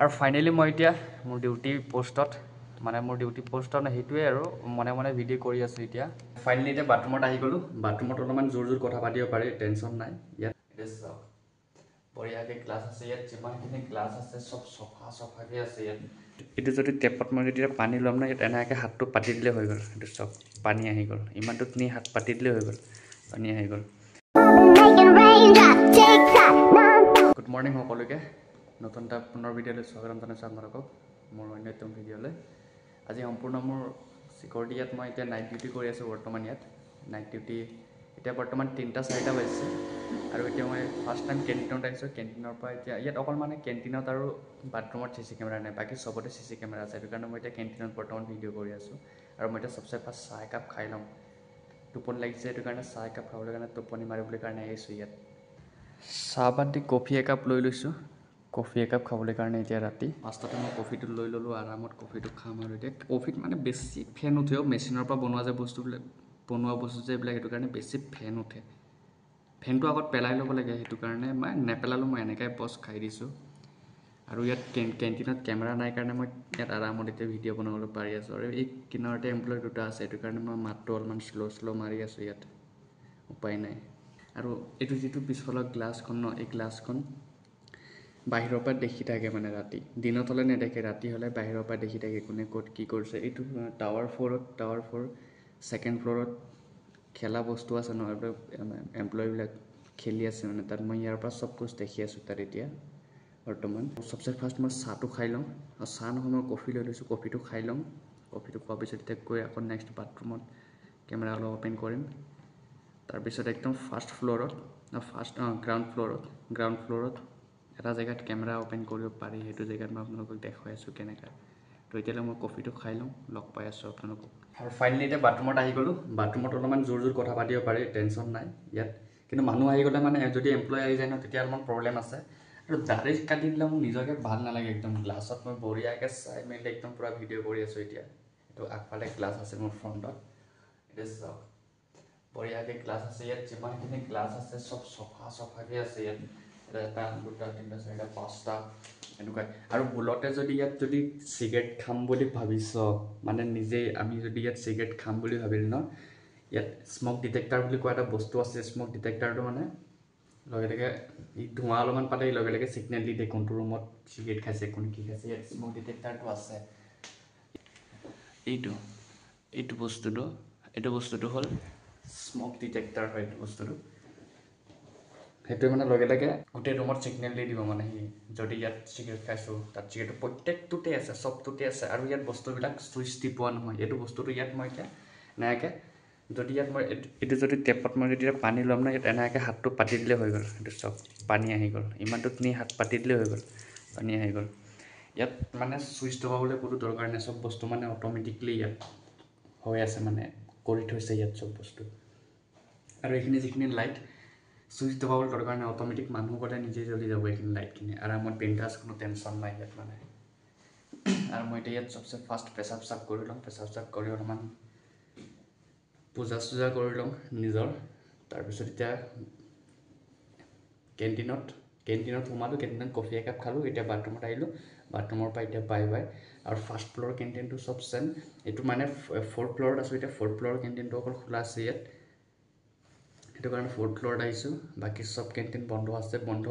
আৰু ফাইনেলি মই এতিয়া মোৰ ডিউটি পোষ্টত মানে মোৰ ডিউটি পোষ্টত সেইটোৱে আৰু মনে মনে ভিডিঅ' কৰি আছোঁ এতিয়া ফাইনেলি এতিয়া বাথৰুমত আহি গ'লোঁ বাথৰুমত অলপমান জোৰ কথা পাতিব পাৰি টেনশ্যন নাই ইয়াত বঢ়িয়াকৈ গ্লাছ আছে ইয়াত যিমানখিনি গ্লাছ আছে চব চফাকৈ আছে ইয়াত এইটো যদি টেপত মই যদি পানী ল'ম ন ইয়াত এনেকৈ হাতটো পাতি দিলে হৈ গ'ল এইটো চব পানী আহি গ'ল ইমানটোত নি হাত পাতি দিলে হৈ গ'ল পানী আহি গ'ল গুড মৰ্ণিং সকলোকে নতুন এটা পুনৰ ভিডিঅ'লৈ স্বাগতম জনাইছোঁ আপোনালোকক মোৰ অন্যতম ভিডিঅ'লৈ আজি সম্পূৰ্ণ মোৰ চিকিউৰিটি ইয়াত মই এতিয়া নাইট ডিউটি কৰি আছোঁ বৰ্তমান ইয়াত নাইট ডিউটি এতিয়া বৰ্তমান 3-4টা বাজিছে আৰু এতিয়া মই ফাৰ্ষ্ট টাইম কেণ্টিনত আহিছোঁ কেণ্টিনৰ পৰা এতিয়া ইয়াত অকল মানে কেণ্টিনত আৰু বাথৰুমত CC কেমেৰা নাই বাকী চবতে CC কেমেৰা আছে সেইটো কাৰণে মই এতিয়া কেণ্টিনত বৰ্তমান ভিডিঅ' কৰি আছোঁ আৰু মই এতিয়া চবচে ফাৰ্ষ্ট চাহ একাপ খাই ল'ম টোপনি লাগিছে সেইটো কাৰণে চাহ একাপ খাবলৈ কাৰণে টোপনি মাৰিবলৈ কাৰণে আহিছোঁ ইয়াত চাহপাত দি কফি একাপ লৈ লৈছোঁ কফি একাপ খাবলৈ কাৰণে এতিয়া ৰাতি ফাৰ্ষ্টতে মই কফিটো লৈ ল'লোঁ আৰামত কফিটো খাম আৰু এতিয়া কফিত মানে বেছি ফেন উঠেও মেচিনৰ পৰা বনোৱা যে বস্তুবিলাক বনোৱা বস্তু যে এইবিলাক সেইটো কাৰণে বেছি ফেন উঠে ফেনটো আগত পেলাই ল'ব লাগে সেইটো কাৰণে মই নেপেলালোঁ মই এনেকৈ বছ খাই দিছোঁ আৰু ইয়াত কেণ্টিনত কেমেৰা নাই কাৰণে মই ইয়াত আৰামত এতিয়া ভিডিঅ' বনাবলৈ পাৰি আছোঁ আৰু এই কিনাৰতে এমপ্লয় দুটা আছে সেইটো কাৰণে মই মাতটো অলপমান শ্ল' মাৰি আছোঁ ইয়াত উপায় নাই আৰু এইটো যিটো পিছফালৰ গ্লাছখন ন এই গ্লাছখন বাহিৰৰ পৰা দেখি থাকে মানে ৰাতি দিনত হ'লে নেদেখে ৰাতি হ'লে বাহিৰৰ পৰা দেখি থাকে কোনে ক'ত কি কৰিছে এইটো টাৱাৰ 4 ছেকেণ্ড ফ্ল'ৰত খেলা বস্তু আছে ন এমপ্লয়বিলাক খেলি আছে মানে তাত মই ইয়াৰ পৰা চব কুছ দেখি আছোঁ তাত এতিয়া বৰ্তমান চবচে ফাৰ্ষ্ট মই চাহটো খাই লওঁ আৰু চাহ নহয় মই কফি লৈ লৈছোঁ কফিটো খাই ল'ম কফিটো খোৱাৰ পিছত এতিয়া গৈ আকৌ নেক্সট বাথৰুমত কেমেৰা অলপ অ'পেন কৰিম তাৰপিছত একদম ফাৰ্ষ্ট ফ্ল'ৰত গ্ৰাউণ্ড ফ্ল'ৰত এটা জেগাত কেমেৰা অ'পেন কৰিব পাৰি সেইটো জেগাত মই আপোনালোকক দেখুৱাই আছোঁ কেনেকৈ তো এতিয়ালৈ মই কফিটো খাই লওঁ লগ পাই আছোঁ আপোনালোকক আৰু ফাইনেলি এতিয়া বাথৰুমত আহি গ'লোঁ বাথৰুমত অলপমান জোৰ কথা পাতিব পাৰি টেনশ্যন নাই ইয়াত কিন্তু মানুহ আহি গ'লে মানে যদি এমপ্লয় আহি যায় ন তেতিয়া অলপমান প্ৰব্লেম আছে আৰু দাড়ি কাটি দিলে মোক নিজকে ভাল নালাগে একদম গ্লাছত মই বঢ়িয়াকৈ চাই মেলি একদম পূৰা ভিডিঅ' কৰি আছোঁ এতিয়া এইটো আগফালে গ্লাছ আছে মোৰ ফ্ৰণ্টত এতিয়া চাওক বঢ়িয়াকৈ গ্লাছ আছে ইয়াত যিমানখিনি গ্লাছ আছে চব চফাকৈ আছে ইয়াত এটা 2টা 3টা 4টা 5টা এনেকুৱাই আৰু ভুলতে যদি ইয়াত যদি চিগাৰেট খাম বুলি ভাবিছ মানে নিজেই আমি যদি ইয়াত চিগাৰেট খাম বুলি ভাবিলোঁ ন ইয়াত স্মক ডিটেক্টাৰ বুলি কোৱা এটা বস্তু আছে স্মক ডিটেক্টাৰটো মানে লগে লগে ই ধোঁৱা অলপমান পালে লগে লগে ছিগনেল দি দিয়ে কোনটো ৰুমত চিগাৰেট খাইছে কোন কি খাইছে ইয়াত স্মক ডিটেক্টাৰটো আছে এইটো বস্তুটো হ'ল স্মক ডিটেক্টাৰ হয় এইটো বস্তুটো সেইটোৱে মানে লগে লগে গোটেই ৰুমত ছিগনেল দি দিব মানে সি যদি ইয়াত চিগাৰেট খাইছোঁ তাত চিগাৰেটটো প্ৰত্যেকটোতে আছে চবটোতে আছে আৰু ইয়াত বস্তুবিলাক চুইচ টিপোৱা নহয় এইটো বস্তুটো ইয়াত মই এতিয়া এনেকৈ যদি ইয়াত মই এইটো যদি টেপত মই যদি পানী ল'ম ন ইয়াত এনেকৈ হাতটো পাতি দিলে হৈ গ'ল এইটো চব পানী আহি গ'ল ইমানটোত নি হাত পাতি দিলে হৈ গ'ল পানী আহি গ'ল ইয়াত মানে চুইচ দবাবলৈ কোনো দৰকাৰ নাই চব বস্তু মানে অট'মেটিকলি ইয়াত হৈ আছে মানে কৰি থৈছে ইয়াত চব বস্তু আৰু এইখিনি যিখিনি লাইট চুইচ দবাবলৈ দৰকাৰ নাই অট'মেটিক মানুহ গ'লে নিজে জ্বলি যাব এইখিনি লাইটখিনি আৰামত বিন্দাছ কোনো টেনশ্যন নাই ইয়াত মানে আৰু মই এতিয়া ইয়াত চবচে ফাৰ্ষ্ট পেচাব চাপ কৰি ল'ম পেচাব চাপ কৰি অলপমান পূজা চূজা কৰি ল'ম নিজৰ তাৰপিছত এতিয়া কেণ্টিনত সোমালোঁ কেণ্টিনত কফি একাপ খালোঁ এতিয়া বাথৰুমত আহিলোঁ বাথৰুমৰ পৰা এতিয়া বাই আৰু ফাৰ্ষ্ট ফ্ল'ৰ কেণ্টিনটো চব চেম এইটো মানে 4th ফ্ল'ৰত আছোঁ এতিয়া 4th ফ্ল'ৰ কেণ্টিনটো অকল খোলা আছে ইয়াত সেইটো কাৰণে 4th ফ্ল'ৰত আহিছোঁ বাকী চব কেণ্টিন বন্ধ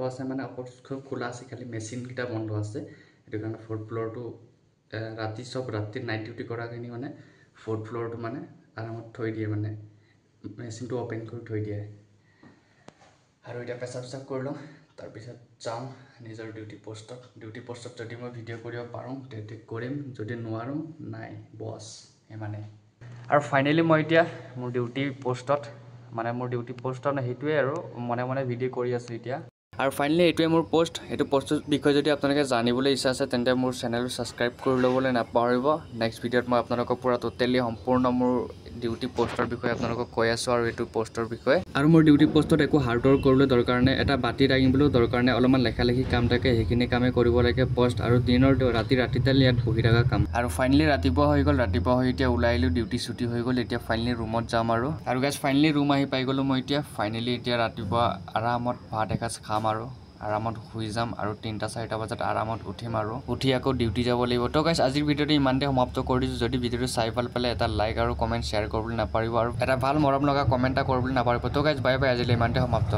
আছে মানে অকল খোলা আছে খালি মেচিনকেইটা বন্ধ আছে সেইটো কাৰণে 4th ফ্ল'ৰটো ৰাতি নাইট ডিউটি কৰাখিনি মানে 4th ফ্ল'ৰটো মানে আৰামত থৈ দিয়ে মানে মেচিনটো অ'পেন কৰি থৈ দিয়ে আৰু এতিয়া পেচাব চাপ কৰি লওঁ তাৰপিছত যাম নিজৰ ডিউটি পোষ্টত যদি মই ভিডিঅ' কৰিব পাৰোঁ তেতিয়া কৰিম যদি নোৱাৰোঁ নাই বছ সিমানেই আৰু ফাইনেলি মই এতিয়া মোৰ ডিউটি পোষ্টত সেইটোৱে আৰু মনে মনে ভিডিঅ' কৰি আছোঁ এতিয়া আৰু ফাইনেলি এইটোৱে মোৰ পোষ্ট এইটো পোষ্টৰ বিষয়ে যদি আপোনালোকে জানিবলৈ ইচ্ছা আছে তেন্তে মোৰ চেনেলটো ছাবস্ক্ৰাইব কৰি ল'বলৈ নাপাহৰিব নেক্সট ভিডিঅ'ত মই আপোনালোকক পূৰা টোটেলি সম্পূৰ্ণ মোৰ ডিউটি পোষ্টৰ বিষয়ে আপোনালোকক কৈ আছোঁ আৰু এইটো পোষ্টৰ বিষয়ে আৰু মোৰ ডিউটি পোষ্টত একো হাৰ্ড ৱৰ্ক কৰিবলৈ দৰকাৰ নাই এটা বাতি দাঙিবলৈও দৰকাৰ নাই অলপমান লেখালেখি কাম থাকে সেইখিনি কামেই কৰিব লাগে পোষ্ট আৰু দিনৰ ৰাতিডাল ইয়াত বহি থকা কাম আৰু ফাইনেলি ৰাতিপুৱা হৈ গ'ল ৰাতিপুৱা হৈ এতিয়া ওলাই আহিলোঁ ডিউটি ছুটি হৈ গ'ল এতিয়া ফাইনেলি ৰুমত যাম আৰু গাইজ ফাইনেলি ৰুম আহি পাই গ'লোঁ মই এতিয়া ফাইনেলি এতিয়া ৰাতিপুৱা আৰামত ভাত এসাঁজ খাম আৰু আৰামত শুই যাম আৰু 3-4টা বজাত আৰামত উঠিম আৰু উঠি আকৌ ডিউটি যাব লাগিব। তো গাইছ আজিৰ ভিডিঅ'টো ইমানতে সমাপ্ত কৰি দিছোঁ। যদি ভিডিঅ'টো চাই ভাল পালে এটা লাইক আৰু কমেণ্ট শ্বেয়াৰ কৰিবলৈ নাপাহৰিব আৰু এটা ভাল মৰম লগা কমেণ্ট এটা কৰিবলৈ নাপাহৰিব। তো গাইছ বাই বাই, আজিলৈ ইমানতে সমাপ্ত।